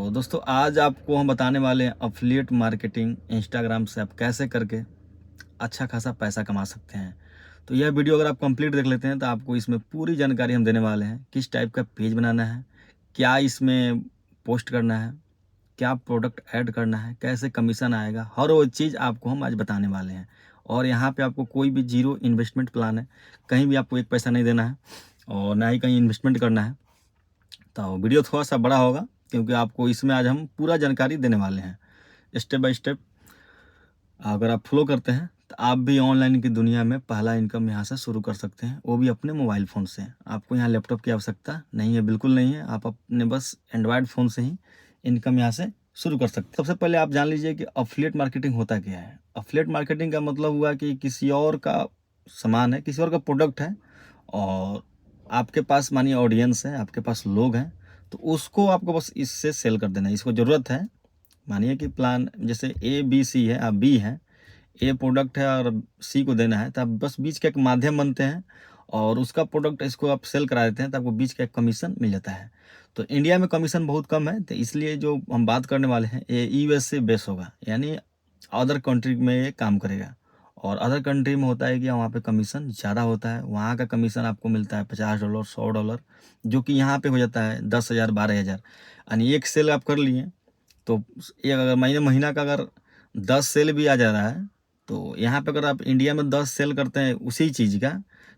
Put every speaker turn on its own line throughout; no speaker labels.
तो दोस्तों आज आपको हम बताने वाले हैं अफिलिएट मार्केटिंग इंस्टाग्राम से आप कैसे करके अच्छा खासा पैसा कमा सकते हैं। तो यह वीडियो अगर आप कंप्लीट देख लेते हैं तो आपको इसमें पूरी जानकारी हम देने वाले हैं। किस टाइप का पेज बनाना है, क्या इसमें पोस्ट करना है, क्या प्रोडक्ट ऐड करना है, कैसे कमीशन आएगा, हर वो चीज़ आपको हम आज बताने वाले हैं। और यहाँ पे आपको कोई भी जीरो इन्वेस्टमेंट प्लान है, कहीं भी आपको एक पैसा नहीं देना है और ना ही कहीं इन्वेस्टमेंट करना है। तो वीडियो थोड़ा सा बड़ा होगा क्योंकि आपको इसमें आज हम पूरा जानकारी देने वाले हैं स्टेप बाय स्टेप। अगर आप फॉलो करते हैं तो आप भी ऑनलाइन की दुनिया में पहला इनकम यहाँ से शुरू कर सकते हैं, वो भी अपने मोबाइल फ़ोन से। आपको यहाँ लैपटॉप की आवश्यकता नहीं है, बिल्कुल नहीं है। आप अपने बस एंड्रॉयड फ़ोन से ही इनकम यहाँ से शुरू कर सकते हैं। सबसे पहले आप जान लीजिए कि अफिलिएट मार्केटिंग होता क्या है। अफिलिएट मार्केटिंग का मतलब हुआ कि किसी और का सामान है, किसी और का प्रोडक्ट है और आपके पास मानिए ऑडियंस है, आपके पास लोग हैं, तो उसको आपको बस इससे सेल कर देना है। इसको ज़रूरत है, मानिए कि प्लान जैसे ए बी सी है, आप बी हैं, ए प्रोडक्ट है और सी को देना है, तो आप बस बीच का एक माध्यम बनते हैं और उसका प्रोडक्ट इसको आप सेल करा देते हैं तो आपको बीच का एक कमीशन मिल जाता है। तो इंडिया में कमीशन बहुत कम है, तो इसलिए जो हम बात करने वाले हैं ये यूएस से बेस होगा, यानी अदर कंट्री में ये काम करेगा। और अदर कंट्री में होता है कि वहाँ पे कमीशन ज़्यादा होता है। वहाँ का कमीशन आपको मिलता है $50 $100, जो कि यहाँ पे हो जाता है 10,000 12,000। यानी एक सेल आप कर लिए तो एक अगर महीना का अगर 10 सेल भी आ जा रहा है तो यहाँ पे अगर आप इंडिया में 10 सेल करते हैं उसी चीज़ का,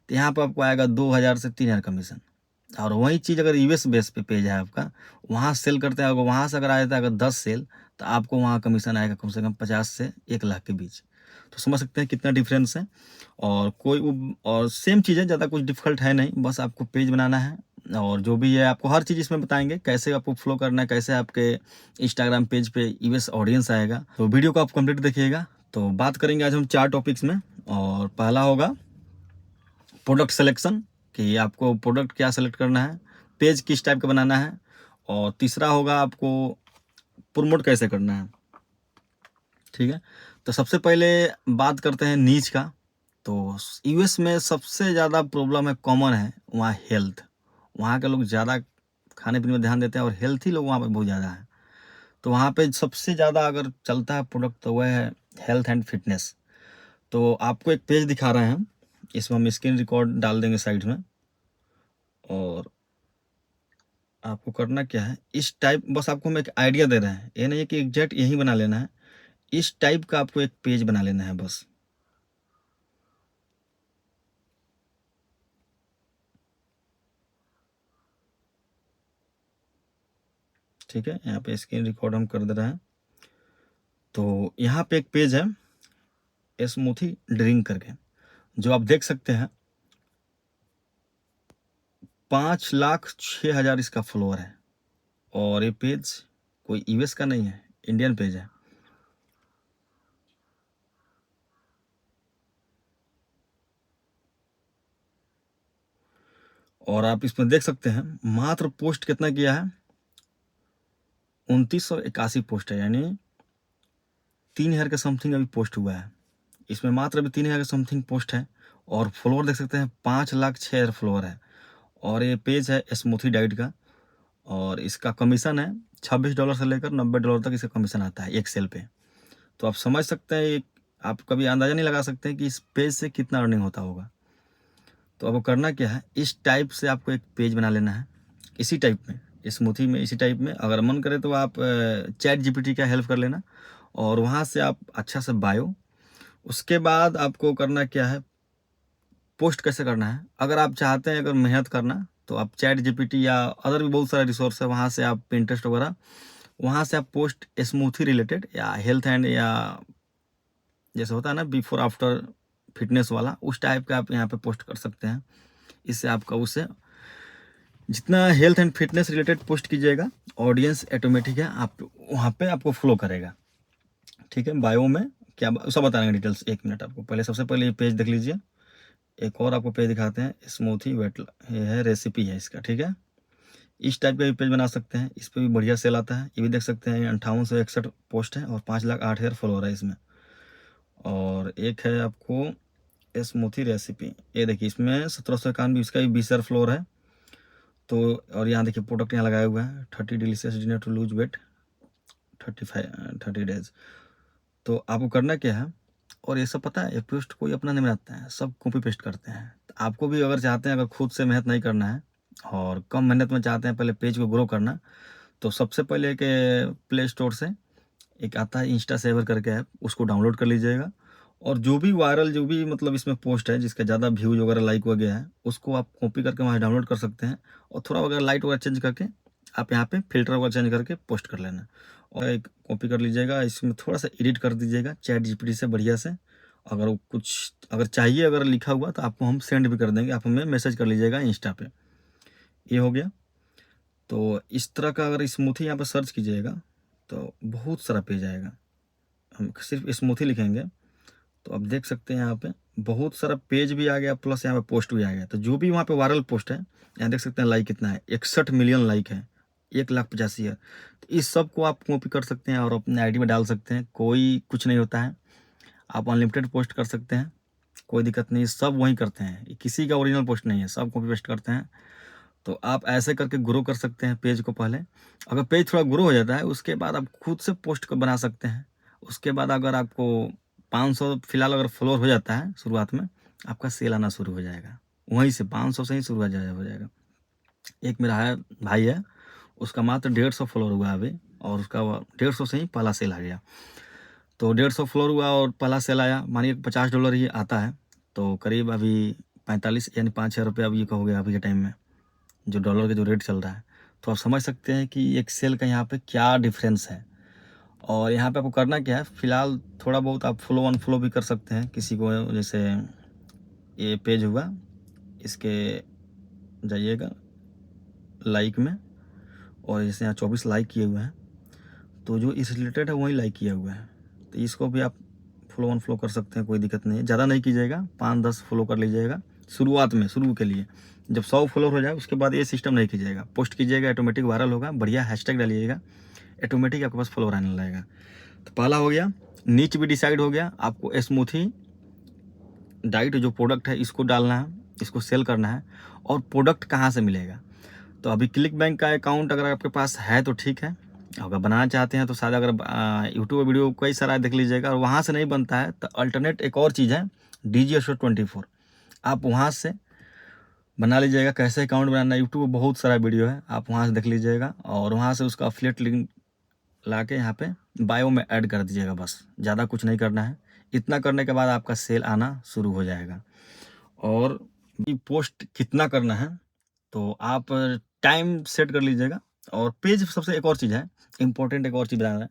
तो यहाँ पे आपको आएगा 2,000 से 3,000 कमीशन। और वही चीज़ अगर यूएस बेस पे पेज है आपका, वहाँ सेल करते हैं, अगर वहाँ से अगर आ जाता है अगर 10 सेल, तो आपको वहाँ कमीशन आएगा कम से कम 50 से 1 लाख के बीच। तो समझ सकते हैं कितना डिफरेंस है। और और सेम चीज़ है, ज़्यादा कुछ डिफ़िकल्ट है नहीं, बस आपको पेज बनाना है और जो भी है आपको हर चीज़ इसमें बताएंगे, कैसे आपको फ्लो करना है, कैसे आपके इंस्टाग्राम पेज पे यूएस ऑडियंस आएगा। तो वीडियो को आप कंप्लीट देखिएगा। तो बात करेंगे आज हम 4 टॉपिक्स में, और पहला होगा प्रोडक्ट सिलेक्शन, कि आपको प्रोडक्ट क्या सेलेक्ट करना है, पेज किस टाइप का बनाना है, और तीसरा होगा आपको प्रमोट कैसे करना है। ठीक है, तो सबसे पहले बात करते हैं नीच का। तो यूएस में सबसे ज़्यादा प्रॉब्लम है, कॉमन है वहाँ हेल्थ। वहाँ के लोग ज़्यादा खाने पीने में ध्यान देते हैं और हेल्थी लोग वहाँ पे बहुत ज़्यादा है। तो वहाँ पे सबसे ज़्यादा अगर चलता है प्रोडक्ट तो वह है हेल्थ एंड फिटनेस। तो आपको एक पेज दिखा रहे हैं हम, इसमें हम स्क्रीन रिकॉर्ड डाल देंगे साइड में। और आपको करना क्या है, इस टाइप, बस आपको हम एक आइडिया दे रहे हैं, ये नहीं है कि एग्जैक्ट यही बना लेना है। इस टाइप का आपको एक पेज बना लेना है बस। ठीक है, यहाँ पे स्क्रीन रिकॉर्ड हम कर दे रहे हैं। तो यहाँ पे एक पेज है स्मूथी ड्रिंक करके, जो आप देख सकते हैं 5,06,000 इसका फॉलोअर है। और ये पेज कोई यूएस का नहीं है, इंडियन पेज है। और आप इसमें देख सकते हैं मात्र पोस्ट कितना किया है, 2981 पोस्ट है, यानी 3,000 के समथिंग अभी पोस्ट हुआ है। इसमें मात्र अभी 3,000 के समथिंग पोस्ट है। और फॉलोअर देख सकते हैं 5,06,000 फॉलोअर है। और ये पेज है स्मूथी डाइट का, और इसका कमीशन है $26 से लेकर $90 तक इसका कमीशन आता है एक सेल पे। तो आप समझ सकते हैं, आप कभी अंदाज़ा नहीं लगा सकते कि इस पेज से कितना अर्निंग होता होगा। तो आपको करना क्या है, इस टाइप से आपको एक पेज बना लेना है, इसी टाइप में, स्मूथी में, इसी टाइप में। अगर मन करे तो आप चैट जीपीटी का हेल्प कर लेना और वहाँ से आप अच्छा से बायो। उसके बाद आपको करना क्या है, पोस्ट कैसे करना है। अगर आप चाहते हैं अगर मेहनत करना तो आप चैट जीपीटी या अदर भी बहुत सारे रिसोर्स है, वहाँ से आप पिंटरेस्ट वगैरह, वहाँ से आप पोस्ट स्मूथी रिलेटेड या हेल्थ एंड, या जैसे होता है ना बिफोर आफ्टर फिटनेस वाला, उस टाइप का आप यहाँ पे पोस्ट कर सकते हैं। इससे आपका उससे जितना health and fitness related post कीजिएगा, ऑडियंस ऑटोमेटिक है आप वहाँ पे आपको फॉलो करेगा। ठीक है, बायो में क्या सब बताएंगे डिटेल्स, 1 मिनट। आपको पहले सबसे पहले ये पेज देख लीजिए। एक और आपको पेज दिखाते हैं, स्मूथी वेट, ये है रेसिपी है इसका। ठीक है, इस टाइप का भी पेज बना सकते हैं, इस पर भी बढ़िया सेल आता है। ये भी देख सकते हैं 5861 पोस्ट है और 5,08,000 फॉलोअर है इसमें। और एक है आपको स्मूथी रेसिपी, ये देखिए इसमें 1791, इसका भी 20,000 फ्लोर है। तो और यहाँ देखिए प्रोडक्ट यहाँ लगाया हुआ है, 30 delicious dinner to lose weight, 30 days. तो आपको करना क्या है, और ये सब पता है, ये पोस्ट कोई अपना नहीं बनाता है, सब कॉपी पेस्ट करते हैं। तो आपको भी अगर चाहते हैं, अगर खुद से मेहनत नहीं करना है और कम मेहनत में चाहते हैं पहले पेज को ग्रो करना, तो सबसे पहले के प्ले स्टोर से एक आता है इंस्टा सेवर करके ऐप, उसको डाउनलोड कर लीजिएगा। और जो भी वायरल, जो भी मतलब इसमें पोस्ट है जिसका ज़्यादा व्यूज वगैरह लाइक वगैरह है, उसको आप कॉपी करके वहाँ डाउनलोड कर सकते हैं। और थोड़ा वगैरह लाइट वगैरह चेंज करके आप यहाँ पे फिल्टर वगैरह चेंज करके पोस्ट कर लेना। और एक कॉपी कर लीजिएगा, इसमें थोड़ा सा एडिट कर दीजिएगा चैट जीपीटी से बढ़िया से। अगर वो कुछ अगर चाहिए, अगर लिखा हुआ, तो आपको हम सेंड भी कर देंगे, आप हमें मैसेज कर लीजिएगा इंस्टा पे। ये हो गया। तो इस तरह का अगर स्मूथी यहाँ पर सर्च कीजिएगा तो बहुत सारा पेज आएगा। हम सिर्फ स्मूथी लिखेंगे तो आप देख सकते हैं यहाँ पे बहुत सारा पेज भी आ गया, प्लस यहाँ पे पोस्ट भी आ गया। तो जो भी वहाँ पे वायरल पोस्ट है, यहाँ देख सकते हैं लाइक कितना है, 61 मिलियन लाइक है, 1,85,000। तो इस सब को आप कॉपी कर सकते हैं और अपने आईडी में डाल सकते हैं, कोई कुछ नहीं होता है। आप अनलिमिटेड पोस्ट कर सकते हैं, कोई दिक्कत नहीं, सब वही करते हैं, ये किसी का ओरिजिनल पोस्ट नहीं है, सब कॉपी पेस्ट करते हैं। तो आप ऐसे करके ग्रो कर सकते हैं पेज को। पहले अगर पेज थोड़ा ग्रो हो जाता है, उसके बाद आप खुद से पोस्ट को बना सकते हैं। उसके बाद अगर आपको 500 फिलहाल अगर फॉलोअर हो जाता है शुरुआत में, आपका सेल आना शुरू हो जाएगा, वहीं से 500 से ही शुरू हो जाएगा। एक मेरा है भाई है, उसका मात्र 150 फॉलोअर हुआ अभी, और उसका 150 से ही पहला सेल आ गया। तो 150 फ्लोर हुआ और पहला सेल आया, मानिए $50 ही आता है, तो करीब अभी 45 यानी 5-6 रुपये अभी का हो गया अभी के टाइम में, जो डॉलर का जो रेट चल रहा है। तो आप समझ सकते हैं कि एक सेल का यहाँ पे क्या डिफरेंस है। और यहाँ पे आपको करना क्या है, फिलहाल थोड़ा बहुत आप फॉलो अनफॉलो भी कर सकते हैं किसी को। जैसे ये पेज हुआ, इसके जाइएगा लाइक में, और जैसे यहाँ 24 लाइक किए हुए हैं, तो जो इस रिलेटेड है वही लाइक किया हुआ है, तो इसको भी आप फॉलो अनफॉलो कर सकते हैं, कोई दिक्कत नहीं है। ज़्यादा नहीं कीजिएगा, 5-10 फॉलो कर लीजिएगा शुरुआत में, शुरू के लिए। जब 100 फॉलोअर हो जाए उसके बाद ये सिस्टम नहीं कीजिएगा, पोस्ट कीजिएगा, ऑटोमेटिक वायरल होगा, बढ़िया हैशटैग डालिएगा, ऑटोमेटिक आपके पास फॉलोअर आने लगेगा। तो पहला हो गया, नीच भी डिसाइड हो गया, आपको स्मूथी डाइट जो प्रोडक्ट है इसको डालना है, इसको सेल करना है। और प्रोडक्ट कहाँ से मिलेगा, तो अभी क्लिक बैंक का अकाउंट अगर आपके पास है तो ठीक है, अगर बनाना चाहते हैं तो शायद अगर यूट्यूब वीडियो कई सारा देख लीजिएगा, और वहाँ से नहीं बनता है तो अल्टरनेट एक और चीज़ है, DGSO24, आप वहाँ से बना लीजिएगा। कैसे अकाउंट बनाना है, यूट्यूब पर बहुत सारा वीडियो है, आप वहाँ से देख लीजिएगा, और वहाँ से उसका एफिलिएट लिंक ला के यहाँ पे बायो में ऐड कर दीजिएगा, बस ज़्यादा कुछ नहीं करना है। इतना करने के बाद आपका सेल आना शुरू हो जाएगा। और ये पोस्ट कितना करना है, तो आप टाइम सेट कर लीजिएगा। और पेज सबसे एक और चीज़ है इम्पोर्टेंट, एक और चीज़ बताना है,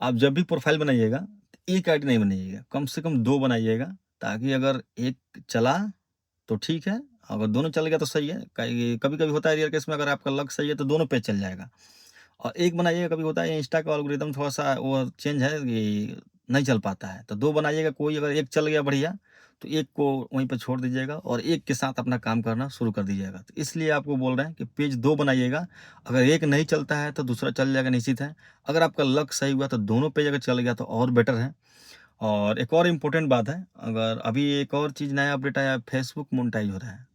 आप जब भी प्रोफाइल बनाइएगा तो एक आईडी नहीं बनाइएगा, कम से कम 2 बनाइएगा, ताकि अगर एक चला तो ठीक है, अगर दोनों चल गया तो सही है। कभी कभी होता है रियल केस में, अगर आपका लक सही है तो दोनों पेज चल जाएगा। और एक बनाइएगा, कभी होता है इंस्टा का एल्गोरिदम थोड़ा सा वो चेंज है कि नहीं चल पाता है, तो 2 बनाइएगा। कोई अगर एक चल गया बढ़िया, तो एक को वहीं पे छोड़ दीजिएगा और एक के साथ अपना काम करना शुरू कर दीजिएगा। तो इसलिए आपको बोल रहे हैं कि पेज 2 बनाइएगा, अगर एक नहीं चलता है तो दूसरा चल जाएगा, निश्चित है। अगर आपका लक सही हुआ तो दोनों पेज अगर चल गया तो और बेटर है। और एक और इम्पोर्टेंट बात है, अगर अभी एक और चीज़ नया अपडेट आया, फेसबुक मोनेटाइज हो रहा है,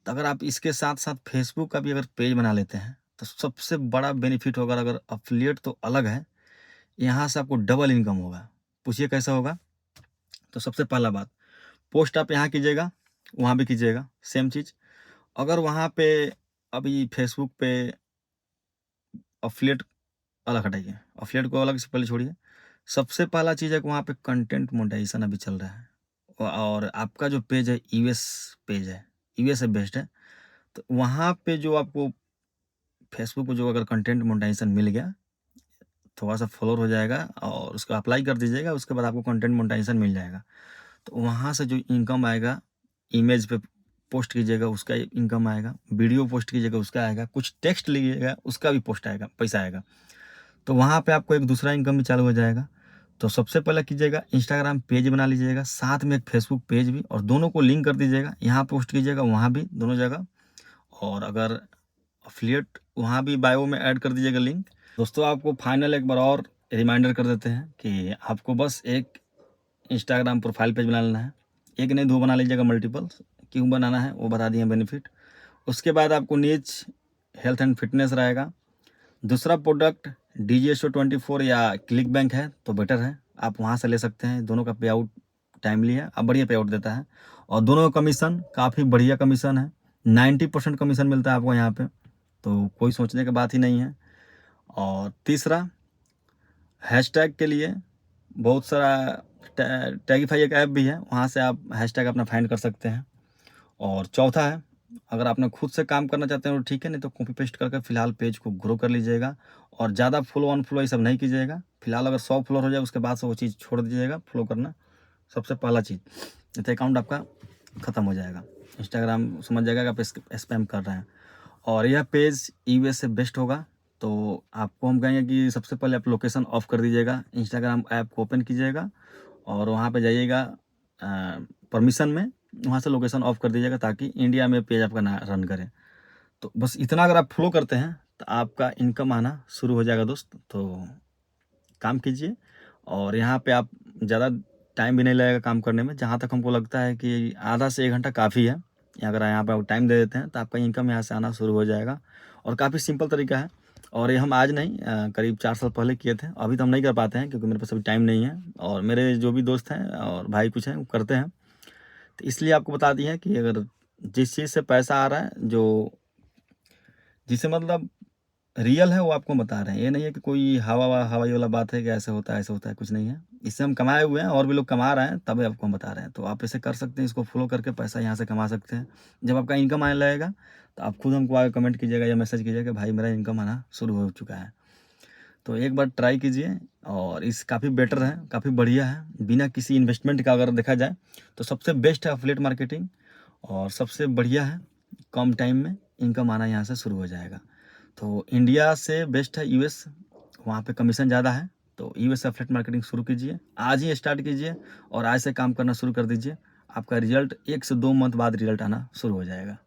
तो अगर आप इसके साथ-साथ फेसबुक का भी अगर पेज बना लेते हैं, तो सबसे बड़ा बेनिफिट होगा। अगर एफिलिएट तो अलग है, यहाँ से आपको डबल इनकम होगा। पूछिए कैसा होगा? तो सबसे पहला बात, पोस्ट आप यहाँ कीजिएगा, वहाँ भी कीजिएगा, सेम चीज़। अगर वहाँ पे अभी फेसबुक पे एफिलिएट अलग हटाइए, एफिलिएट को अलग से पहले छोड़िए। सबसे पहला चीज़ है कि वहाँ पे कंटेंट मोनेटाइजेशन अभी चल रहा है, और आपका जो पेज है यूएस पेज है, यूएस से बेस्ड है। तो वहाँ पे जो आपको फेसबुक पे जो अगर कंटेंट मोनेटाइजेशन मिल गया, थोड़ा-सा फॉलोअर हो जाएगा और उसको अप्लाई कर दीजिएगा, उसके बाद आपको कंटेंट मोनेटाइजेशन मिल जाएगा। तो वहाँ से जो इनकम आएगा, इमेज पे पोस्ट कीजिएगा उसका इनकम आएगा, वीडियो पोस्ट कीजिएगा उसका आएगा, कुछ टेक्स्ट लिखिएगा उसका भी पोस्ट आएगा, पैसा आएगा। तो वहाँ पे आपको एक दूसरा इनकम भी चालू हो जाएगा। तो सबसे पहले कीजिएगा, इंस्टाग्राम पेज बना लीजिएगा, साथ में एक फेसबुक पेज भी, और दोनों को लिंक कर दीजिएगा, यहाँ पोस्ट कीजिएगा वहाँ भी, दोनों जगह। और अगर एफिलिएट वहाँ भी बायो में ऐड कर दीजिएगा लिंक। दोस्तों आपको फाइनल एक बार और रिमाइंडर कर देते हैं कि आपको बस एक इंस्टाग्राम प्रोफाइल पेज बना लेना है, एक नहीं 2 बना लीजिएगा, मल्टीपल। क्यों बनाना है वो बता दिए बेनिफिट। उसके बाद आपको नीच हेल्थ एंड फिटनेस रहेगा, दूसरा प्रोडक्ट DGSO24 या क्लिक बैंक है तो बेटर है, आप वहाँ से ले सकते हैं। दोनों का पे आउट टाइमली है, अब बढ़िया पे आउट देता है, और दोनों का कमीशन काफ़ी बढ़िया कमीशन है। 90% कमीशन मिलता है आपको यहाँ पे, तो कोई सोचने की बात ही नहीं है। और तीसरा, हैशटैग के लिए बहुत सारा टैगिफाई एक ऐप भी है, वहाँ से आप हैशटैग अपना फाइंड कर सकते हैं। और चौथा है, अगर आपने खुद से काम करना चाहते हैं तो ठीक है, नहीं तो कॉपी पेस्ट करके फिलहाल पेज को ग्रो कर लीजिएगा, और ज़्यादा फॉलो अनफॉलो ये सब नहीं कीजिएगा। फिलहाल अगर 100 फॉलोअर हो जाए उसके बाद से वो चीज़ छोड़ दीजिएगा फॉलो करना, सबसे पहला चीज़, नहीं तो अकाउंट आपका ख़त्म हो जाएगा। इंस्टाग्राम समझ जाएगा कि आप स्पैम कर रहे हैं। और यह पेज यूएस से बेस्ट होगा, तो आपको हम कहेंगे कि सबसे पहले आप लोकेशन ऑफ कर दीजिएगा, इंस्टाग्राम ऐप को ओपन कीजिएगा और वहाँ पे जाइएगा परमिशन में, वहाँ से लोकेशन ऑफ कर दीजिएगा ताकि इंडिया में पेज आपका ना रन करे। तो बस इतना अगर आप फॉलो करते हैं तो आपका इनकम आना शुरू हो जाएगा दोस्त। तो काम कीजिए, और यहाँ पे आप ज़्यादा टाइम भी नहीं लगेगा काम करने में। जहाँ तक हमको लगता है कि आधा से 1 घंटा काफ़ी है। अगर यहाँ पे आप टाइम दे देते हैं तो आपका इनकम यहाँ से आना शुरू हो जाएगा, और काफ़ी सिंपल तरीका है। और ये हम आज नहीं करीब 4 साल पहले किए थे। अभी तो हम नहीं कर पाते हैं क्योंकि मेरे पास अभी टाइम नहीं है, और मेरे जो भी दोस्त हैं और भाई कुछ हैं वो करते हैं। तो इसलिए आपको बता दिए हैं कि अगर जिस चीज़ से पैसा आ रहा है, जो जिससे मतलब रियल है, वो आपको बता रहे हैं। ये नहीं है कि कोई हवाई वाला बात है कि ऐसे होता है ऐसे होता है, कुछ नहीं है। इससे हम कमाए हुए हैं और भी लोग कमा रहे हैं, तभी आपको हम बता रहे हैं। तो आप ऐसे कर सकते हैं, इसको फॉलो करके पैसा यहाँ से कमा सकते हैं। जब आपका इनकम आने लगेगा तो आप खुद हमको आगे कमेंट कीजिएगा या मैसेज कीजिएगा कि भाई मेरा इनकम आना शुरू हो चुका है। तो एक बार ट्राई कीजिए, और इस काफ़ी बेटर है, काफ़ी बढ़िया है। बिना किसी इन्वेस्टमेंट का अगर देखा जाए तो सबसे बेस्ट है एफिलिएट मार्केटिंग, और सबसे बढ़िया है। कम टाइम में इनकम आना यहाँ से शुरू हो जाएगा। तो इंडिया से बेस्ट है यूएस, वहाँ पे कमीशन ज़्यादा है। तो यूएस से एफिलिएट मार्केटिंग शुरू कीजिए, आज ही स्टार्ट कीजिए और आज से काम करना शुरू कर दीजिए। आपका रिजल्ट 1 से 2 मंथ बाद रिजल्ट आना शुरू हो जाएगा।